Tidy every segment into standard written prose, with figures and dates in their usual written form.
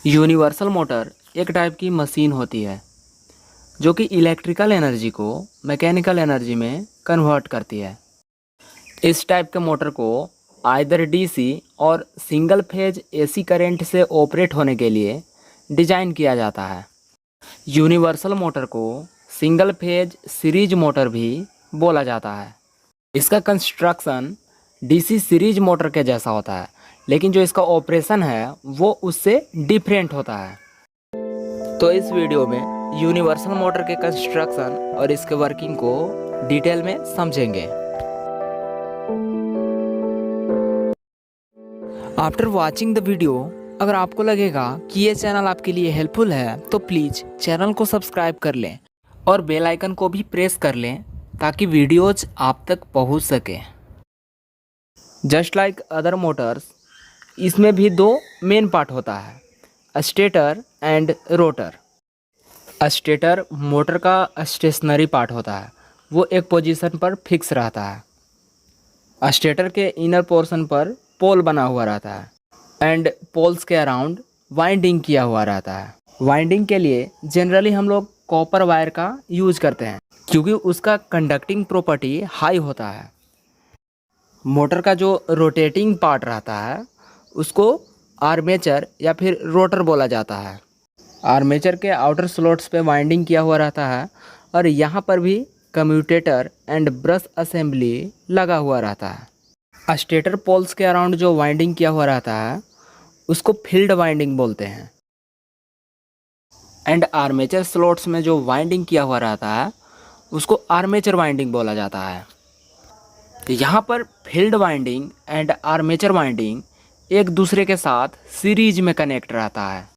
Universal motor एक type की machine होती है जो कि इलेक्ट्रिकल एनर्जी को मैकेनिकल एनर्जी में कन्वर्ट करती है। इस टाइप के मोटर को आइदर डीसी और सिंगल फेज एसी करंट से ऑपरेट होने के लिए डिजाइन किया जाता है। यूनिवर्सल मोटर को सिंगल फेज सीरीज मोटर भी बोला जाता है। इसका कंस्ट्रक्शन डीसी सीरीज मोटर के जैसा होता है, लेकिन जो इसका ऑपरेशन है वो उससे डिफरेंट होता है। तो इस वीडियो में यूनिवर्सल मोटर के कंस्ट्रक्शन और इसके वर्किंग को डिटेल में समझेंगे। आफ्टर वॉचिंग द वीडियो, अगर आपको लगेगा कि ये चैनल आपके लिए हेल्पफुल है तो प्लीज़ चैनल को सब्सक्राइब कर लें और बेल आइकन को भी प्रेस कर लें ताकि वीडियोज आप तक पहुंच सके। जस्ट लाइक अदर मोटर्स, इसमें भी दो मेन पार्ट होता है, stator and rotor. Stator motor का स्टेशनरी पार्ट होता है, वो एक पोजीशन पर फिक्स रहता है। स्टेटर के इनर पोर्शन पर पोल बना हुआ रहता है एंड पोल्स के अराउंड वाइंडिंग किया हुआ रहता है। वाइंडिंग के लिए जनरली हम लोग कॉपर वायर का यूज करते हैं क्योंकि उसका कंडक्टिंग प्रॉपर्टी हाई होता है। मोटर का जो रोटेटिंग पार्ट रहता है उसको आर्मेचर या फिर रोटर बोला जाता है। आर्मेचर के आउटर स्लॉट्स पे वाइंडिंग किया हुआ रहता है और यहाँ पर भी कम्यूटेटर एंड ब्रश असेंबली लगा हुआ रहता है। स्टेटर पोल्स के अराउंड जो वाइंडिंग किया हुआ रहता है उसको फील्ड वाइंडिंग बोलते हैं एंड आर्मेचर स्लॉट्स में जो वाइंडिंग किया हुआ रहता है उसको आर्मेचर वाइंडिंग बोला जाता है। यहाँ पर field winding and armature winding एक दूसरे के साथ सीरीज में कनेक्ट रहता है।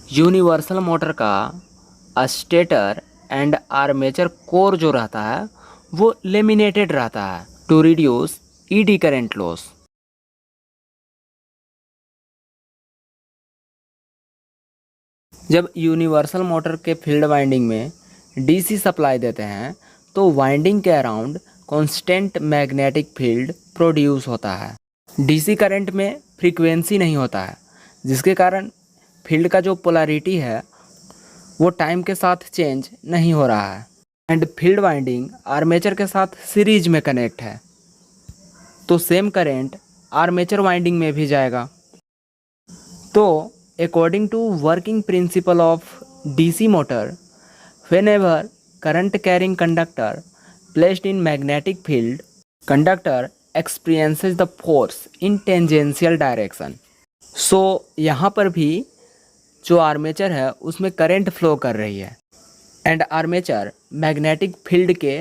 यूनिवर्सल मोटर का स्टेटर एंड आर्मेचर कोर जो रहता है वो लेमिनेटेड रहता है to reduce eddy current loss. जब यूनिवर्सल मोटर के फील्ड वाइंडिंग में डीसी सप्लाई देते हैं तो वाइंडिंग के around constant magnetic field produce होता है। डीसी करंट में फ्रीक्वेंसी नहीं होता है, जिसके कारण फील्ड का जो पोलैरिटी है वो टाइम के साथ चेंज नहीं हो रहा है एंड फील्ड वाइंडिंग आर्मेचर के साथ सीरीज में कनेक्ट है, तो सेम करंट आर्मेचर वाइंडिंग में भी जाएगा। तो according to working principle of DC motor, whenever current carrying conductor placed in magnetic field, conductor experiences the force in tangential direction. So यहाँ पर भी जो आर्मेचर है उसमें करंट फ्लो कर रही है एंड आर्मेचर मैग्नेटिक फील्ड के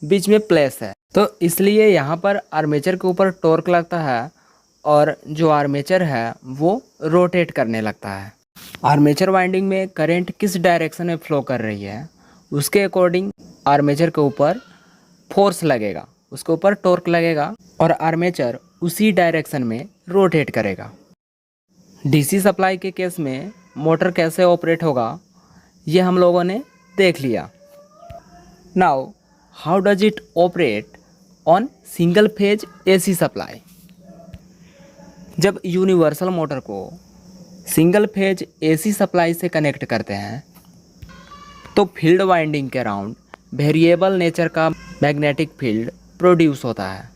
बीच में प्लेस है, तो इसलिए यहाँ पर आर्मेचर के ऊपर टॉर्क लगता है और जो आर्मेचर है वो रोटेट करने लगता है। आर्मेचर वाइंडिंग में करंट किस डायरेक्शन में फ्लो कर रही है उसके अकॉर्डिंग आर्मेचर के ऊपर फोर्स लगेगा, उसके ऊपर टॉर्क लगेगा और आर्मेचर उसी डायरेक्शन में रोटेट करेगा। डीसी सप्लाई के केस में मोटर कैसे ऑपरेट होगा ये हम लोगों ने देख लिया। Now how does it operate on single phase AC supply. जब यूनिवर्सल मोटर को सिंगल फेज एसी सप्लाई से कनेक्ट करते हैं तो फील्ड वाइंडिंग के अराउंड वेरिएबल नेचर का मैग्नेटिक फील्ड प्रोड्यूस होता है।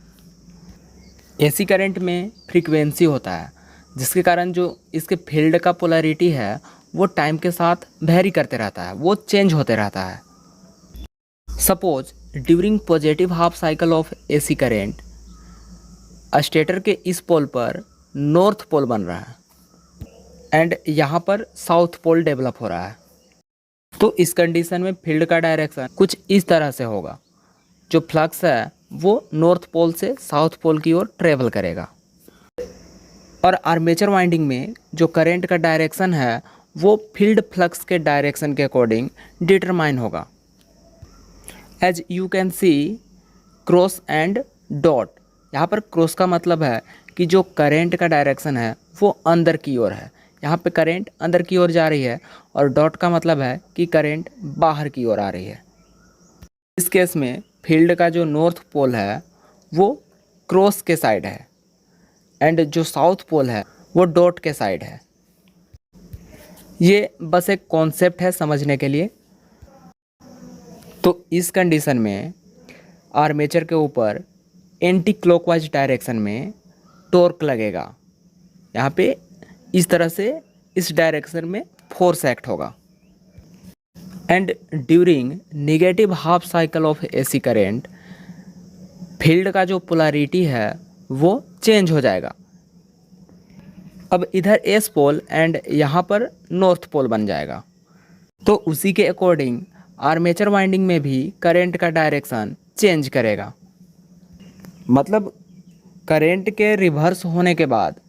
एसी करंट में फ्रीक्वेंसी होता है, जिसके कारण जो इसके फील्ड का पोलैरिटी है वो टाइम के साथ वेरी करते रहता है, वो चेंज होते रहता है। Suppose during positive half cycle of AC current stator के इस पोल पर नॉर्थ पोल बन रहा है एंड यहाँ पर साउथ पोल डेवलप हो रहा है, तो इस कंडीशन में फील्ड का डायरेक्शन कुछ इस तरह से होगा। जो फ्लक्स है वो नॉर्थ पोल से साउथ पोल की ओर ट्रेवल करेगा और आर्मेचर वाइंडिंग में जो करंट का डायरेक्शन है वो फील्ड फ्लक्स के डायरेक्शन के अकॉर्डिंग डिटरमाइन होगा। As you can see cross and dot, यहाँ पर क्रॉस का मतलब है कि जो करंट का डायरेक्शन है वो अंदर की ओर है, यहाँ पे करंट अंदर की ओर जा रही है और डॉट का मतलब है कि करंट बाहर की ओर आ रही है। इस केस में फील्ड का जो नॉर्थ पोल है वो क्रॉस के साइड है एंड जो साउथ पोल है वो डॉट के साइड है। ये बस एक कॉन्सेप्ट है समझने के लिए। तो इस कंडीशन में आर्मेचर के ऊपर एंटी क्लॉकवाइज डायरेक्शन में टॉर्क लगेगा। यहाँ पे इस तरह से इस डायरेक्शन में फोर्स एक्ट होगा। And during negative half cycle of AC current field का जो पोलैरिटी है वो चेंज हो जाएगा। अब इधर एस पोल एंड यहाँ पर नॉर्थ पोल बन जाएगा। तो उसी के अकॉर्डिंग आर्मेचर वाइंडिंग में भी करंट का डायरेक्शन चेंज करेगा। मतलब करंट के रिवर्स होने के बाद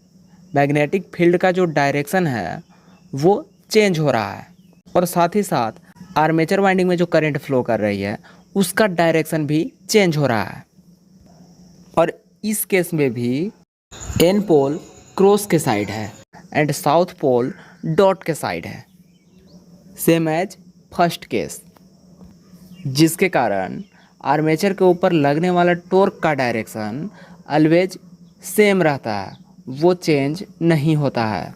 मैग्नेटिक फील्ड का जो डायरेक्शन है वो चेंज हो रहा है, और साथ ही साथ आर्मेचर वाइंडिंग में जो करंट फ्लो कर रही है उसका डायरेक्शन भी चेंज हो रहा है। और इस केस में भी एन पोल क्रॉस के साइड है एंड साउथ पोल डॉट के साइड है, सेम एज फर्स्ट केस, जिसके कारण आर्मेचर के ऊपर लगने वाला टॉर्क का डायरेक्शन ऑलवेज सेम रहता है, वो चेंज नहीं होता है।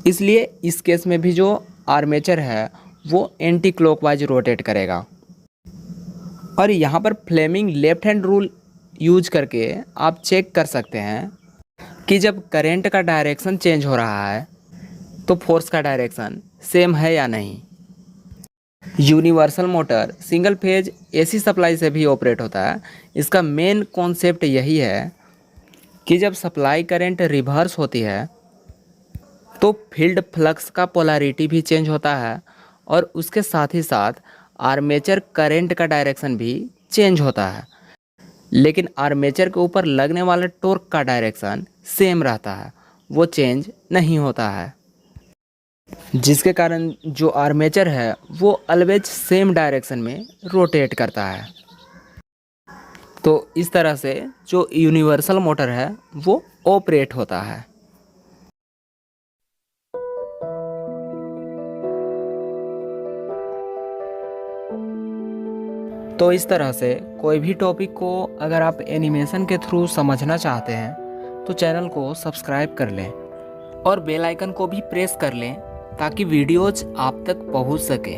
इसलिए इस केस में भी जो आर्मेचर है वो एंटी क्लॉकवाइज रोटेट करेगा। और यहाँ पर Fleming left hand rule use करके आप चेक कर सकते हैं कि जब करंट का डायरेक्शन चेंज हो रहा है तो फोर्स का डायरेक्शन सेम है या नहीं। Universal motor single phase AC supply से भी ऑपरेट होता है। इसका मेन कॉन्सेप्ट यही है कि जब सप्लाई करंट रिवर्स होती है तो फील्ड फ्लक्स का पोलैरिटी भी चेंज होता है, और उसके साथ ही साथ आर्मेचर करंट का डायरेक्शन भी चेंज होता है। लेकिन आर्मेचर के ऊपर लगने वाला टॉर्क का डायरेक्शन सेम रहता है, वो चेंज नहीं होता है, जिसके कारण जो आर्मेचर है वो ऑलवेज सेम डायरेक्शन में रोटेट करता है। तो इस तरह से जो यूनिवर्सल मोटर है वो ऑपरेट होता है। तो इस तरह से कोई भी टॉपिक को अगर आप एनिमेशन के थ्रू समझना चाहते हैं तो चैनल को सब्सक्राइब कर लें और बेल आइकन को भी प्रेस कर लें ताकि वीडियोज आप तक पहुंच सके।